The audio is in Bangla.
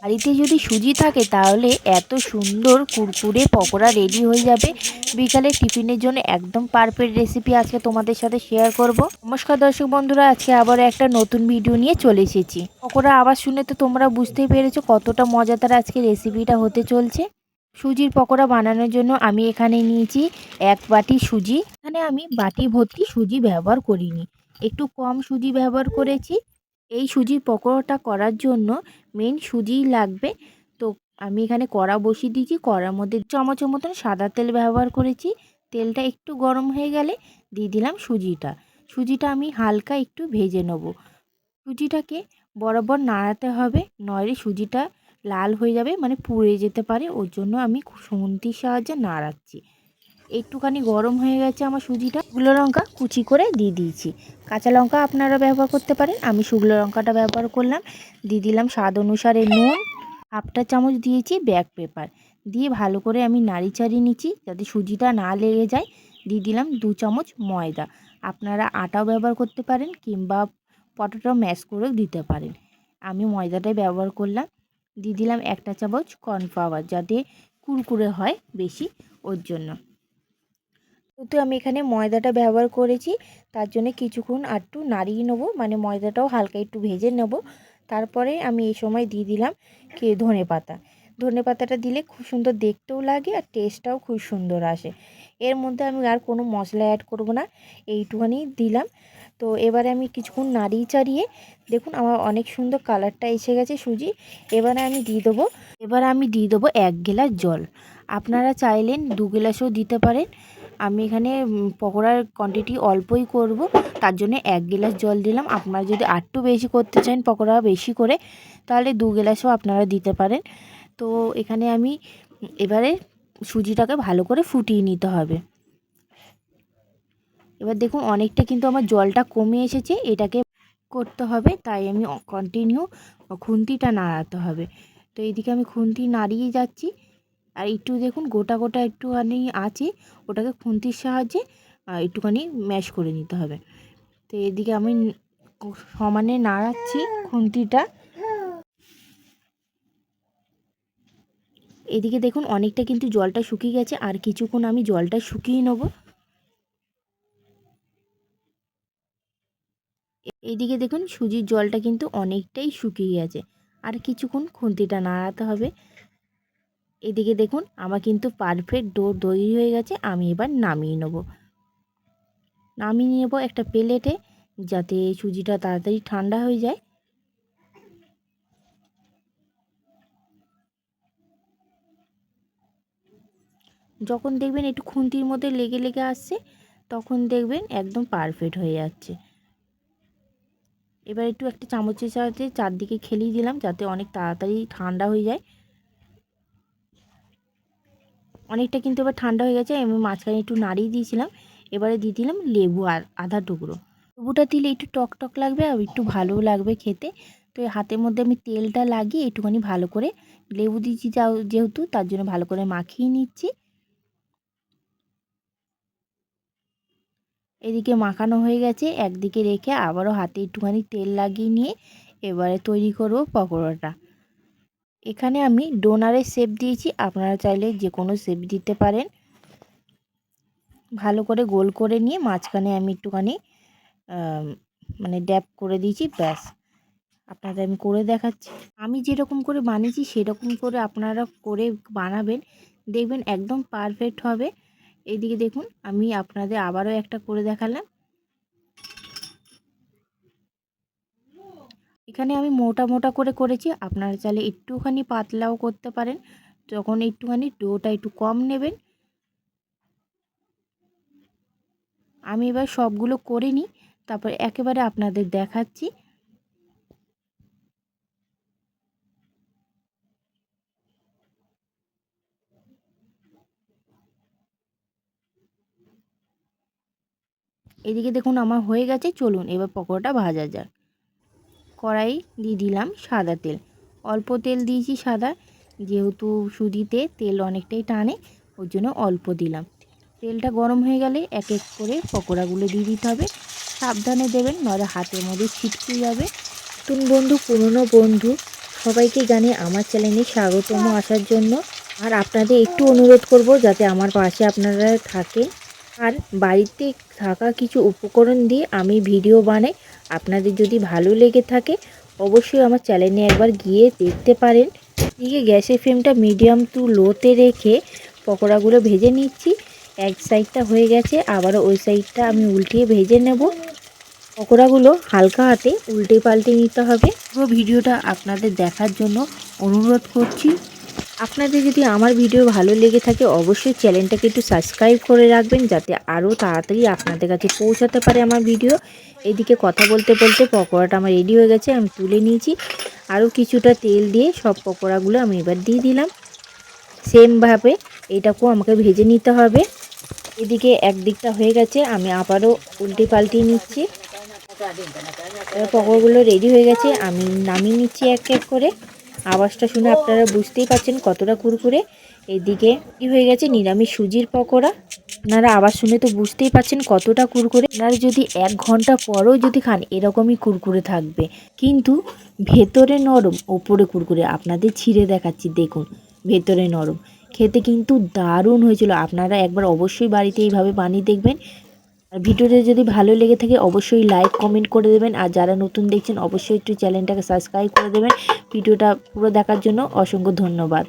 বাড়িতে যদি সুজি থাকে তাহলে এত সুন্দর কুরকুরে পকোড়া রেডি হয়ে যাবে। বিকালে টিফিনের জন্য একদম পারফেক্ট রেসিপি আজকে তোমাদের সাথে শেয়ার করব। নমস্কার দর্শক বন্ধুরা, আজকে আবার একটা নতুন ভিডিও নিয়ে চলে এসেছি। পকোড়া আওয়াজ শুনে তো তোমরা বুঝতেই পেরেছো কতটা মজাদার আজকে রেসিপিটা হতে চলছে। সুজির পকোড়া বানানোর জন্য আমি এখানে নিয়েছি 1 বাটি সুজি। এখানে আমি বাটি ভর্তি সুজি ব্যবহার করিনি, একটু কম সুজি ব্যবহার করেছি। এই সুজির পকোড়াটা করার জন্য মেন সুজিই লাগবে। তো আমি এখানে কড়া বসিয়ে দিয়েছি, কড়ার মধ্যে চামচের মতন সাদা তেল ব্যবহার করেছি। তেলটা একটু গরম হয়ে গেলে দিয়ে দিলাম সুজিটা। সুজিটা আমি হালকা একটু ভেজে নেব। সুজিটাকে বরাবর নাড়াতে হবে, নইলে সুজিটা লাল হয়ে যাবে, মানে পুড়ে যেতে পারে। ওর জন্য আমি খুন্তির সাহায্যে নাড়াচ্ছি। একটুখানি গরম হয়ে গেছে আমার সুজিটা। শুকনো লঙ্কা কুচি করে দিয়ে দিয়েছি, কাঁচা লঙ্কা আপনারা ব্যবহার করতে পারেন, আমি শুকনো লঙ্কাটা ব্যবহার করলাম। দিয়ে দিলাম স্বাদ অনুসারে নুন, হাফটা চামচ দিয়েছি ব্ল্যাক পেপার। দিয়ে ভালো করে আমি নাড়ি চাড়িয়ে নিচ্ছি যাতে সুজিটা না লেগে যায়। দিয়ে দিলাম 2 চামচ ময়দা, আপনারা আটাও ব্যবহার করতে পারেন কিংবা পটেটো ম্যাশ করেও দিতে পারেন। আমি ময়দাটাই ব্যবহার করলাম। দিয়ে দিলাম 1 চামচ কর্নফ্লাওয়ার, যাতে কুরকুরে হয় বেশি, ওর জন্য। যেহেতু আমি এখানে ময়দাটা ব্যবহার করেছি তার জন্য কিছুক্ষণ একটু নাড়িয়ে নেবো, মানে ময়দাটাও হালকা একটু ভেজে নেব। তারপরে আমি এই সময় দিয়ে দিলাম ধনে পাতা। ধনে পাতাটা দিলে খুব সুন্দর দেখতেও লাগে আর টেস্টটাও খুব সুন্দর আসে। এর মধ্যে আমি আর কোনো মশলা অ্যাড করব না, এইটুখানি দিলাম। তো এবারে আমি কিছুক্ষণ নাড়িয়ে চাড়িয়ে, দেখুন আমার অনেক সুন্দর কালারটা এসে গেছে সুজি। এবারে আমি দিয়ে দেবো 1 গ্লাস জল। আপনারা চাইলেন 2 গ্লাসও দিতে পারেন। আমি এখানে পকোড়ার কোয়ান্টিটি অল্পই করব, তার জন্য 1 গ্লাস জল দিলাম। আপনারা যদি আরটু বেশি করতে চান পকোড়া বেশি করে, তাহলে 2 গ্লাসও আপনারা দিতে পারেন। তো এখানে আমি এবারে সুজিটাকে ভালো করে ফুটিয়ে নিতে হবে। এবার দেখুন অনেকটা কিন্তু আমার জলটা কমে এসেছে, এটাকে করতে হবে, তাই আমি কন্টিনিউ খুন্তিটা নাড়াতে হবে। তো এইদিকে আমি খুন্তি নাড়িয়ে যাচ্ছি। আর একটু দেখুন গোটা গোটা একটুখানি আছে, ওটাকে খুন্তির সাহায্যে একটুখানি ম্যাশ করে নিতে হবে। তো এদিকে আমি সমানে নাড়াচ্ছি খুন্তিটা। এদিকে দেখুন অনেকটা কিন্তু জলটা শুকিয়ে গেছে, আর কিছুক্ষণ আমি জলটা শুকিয়ে নেব। এইদিকে দেখুন সুজির জলটা কিন্তু অনেকটাই শুকিয়ে গেছে, আর কিছুক্ষণ খুন্তিটা নাড়াতে হবে। এদিকে দেখুন আমার কিন্তু পারফেক্ট ডো তৈরি হয়ে গেছে। আমি এবার নামিয়ে নেব একটা প্লেটে, যাতে সুজিটা তাড়াতাড়ি ঠান্ডা হয়ে যায়। যখন দেখবেন একটু খুন্তির মধ্যে লেগে লেগে আসছে, তখন দেখবেন একদম পারফেক্ট হয়ে যাচ্ছে। এবার একটু একটা চামচের সাহায্যে চারদিকে খেলিয়ে দিলাম, যাতে অনেক তাড়াতাড়ি ঠান্ডা হয়ে যায়। অনেকটা কিন্তু এবার ঠান্ডা হয়ে গেছে, আমি মাঝখানে একটু নাড়িয়ে দিয়েছিলাম। এবারে দিয়ে দিলাম লেবু আর আধা টুকরো। লেবুটা দিলে একটু টক টক লাগবে আর একটু ভালোও লাগবে খেতে। তো এই হাতের মধ্যে আমি তেলটা লাগিয়ে একটুখানি ভালো করে, লেবু দিয়েছি যেহেতু, তার জন্য ভালো করে মাখিয়ে নিচ্ছি। এদিকে মাখানো হয়ে গেছে, একদিকে রেখে আবারও হাতে একটুখানি তেল লাগিয়ে নিয়ে এবারে তৈরি করব পকোড়াটা। এখানে আমি ডোনারের শেপ দিয়েছি, আপনারা চাইলে যে কোনো শেপ দিতে পারেন। ভালো করে গোল করে নিয়ে মাঝখানে আমি একটুখানি মানে ড্যাপ করে দিয়েছি, ব্যাস। আপনাদের আমি করে দেখাচ্ছি। আমি যেরকম করে বানিয়েছি সেরকম করে আপনারা করে বানাবেন, দেখবেন একদম পারফেক্ট হবে। এইদিকে দেখুন আমি আপনাদের আবারও একটা করে দেখালাম। এখানে আমি মোটা মোটা করে করেছি, আপনারা চাইলে একটুখানি পাতলাও করতে পারেন। তখন একটুখানি ডোটা একটু কম নেবেন। আমি এবার সবগুলো করে নিই, তারপর একেবারে আপনাদের দেখাচ্ছি। এদিকে দেখুন আমার হয়ে গেছে, চলুন এবার পকোড়াটা ভাজা যাক। কড়াই দিয়ে দিলাম সাদা তেল, অল্প তেল দিয়েছি সাদা, যেহেতু সুজিতে তেল অনেকটাই টানে, ওর জন্য অল্প দিলাম। তেলটা গরম হয়ে গেলে এক এক করে পকোড়াগুলো দিয়ে দিতে হবে। সাবধানে দেবেন, নয়তো হাতের মধ্যে ছিটকে যাবে। নতুন বন্ধু পুরনো বন্ধু সবাইকে জানিয়ে আমার চ্যানেলে স্বাগতম আসার জন্য। আর আপনাদের একটু অনুরোধ করব যাতে আমার পাশে আপনারা থাকেন। আর বাড়িতে থাকা কিছু উপকরণ দিয়ে আমি ভিডিও বানাই। আপনাদের যদি ভালো লেগে থাকে অবশ্যই আমার চ্যানেলে একবার গিয়ে দেখতে পারেন। এদিকে গ্যাসের ফ্লেমটা মিডিয়াম টু লোতে রেখে পকোড়াগুলো ভেজে নিচ্ছি। এক সাইডটা হয়ে গেছে, আবারও ওই সাইডটা আমি উল্টিয়ে ভেজে নেব। পকোড়াগুলো হালকা হাতে উল্টে পাল্টে নিতে হবে। পুরো ভিডিওটা আপনাদের দেখার জন্য অনুরোধ করছি। আপনাদের যদি আমার ভিডিও ভালো লেগে থাকে অবশ্যই চ্যানেলটাকে একটু সাবস্ক্রাইব করে রাখবেন, যাতে আরও তাড়াতাড়ি আপনাদের কাছে পৌঁছাতে পারে আমার ভিডিও। এদিকে কথা বলতে বলতে পকোড়াটা আমার রেডি হয়ে গেছে, আমি তুলে নিয়েছি। আরও কিছুটা তেল দিয়ে সব পকোড়াগুলো আমি এবার দিয়ে দিলাম। সেমভাবে এটাকেও আমাকে ভেজে নিতে হবে। এদিকে একদিকটা হয়ে গেছে, আমি আবারও উল্টে পাল্টে নিচ্ছি। পকোড়াগুলো রেডি হয়ে গেছে, আমি নামিয়ে নিচ্ছি এক এক করে। আওয়াজটা শুনে আপনারা বুঝতেই পারছেন কতটা কুরকুরে। এদিকে কি হয়ে গেছে নিরামিষ সুজির পকোড়া। আপনারা আওয়াজ শুনে তো বুঝতেই পারছেন কতটা কুরকুরে। আপনারা যদি 1 ঘন্টা পরেও যদি খান এরকমই কুরকুরে থাকবে, কিন্তু ভেতরে নরম ওপরে কুরকুরে। আপনাদের ছিঁড়ে দেখাচ্ছি, দেখুন ভেতরে নরম। খেতে কিন্তু দারুণ হয়েছিল। আপনারা একবার অবশ্যই বাড়িতে এইভাবে বানিয়ে দেখবেন। আর ভিডিওটা যদি ভালো লেগে থাকে অবশ্যই লাইক কমেন্ট করে দেবেন। আর যারা নতুন দেখছেন অবশ্যই একটু চ্যানেলটাকে সাবস্ক্রাইব করে দেবেন। ভিডিওটা পুরো দেখার জন্য অসংখ্য ধন্যবাদ।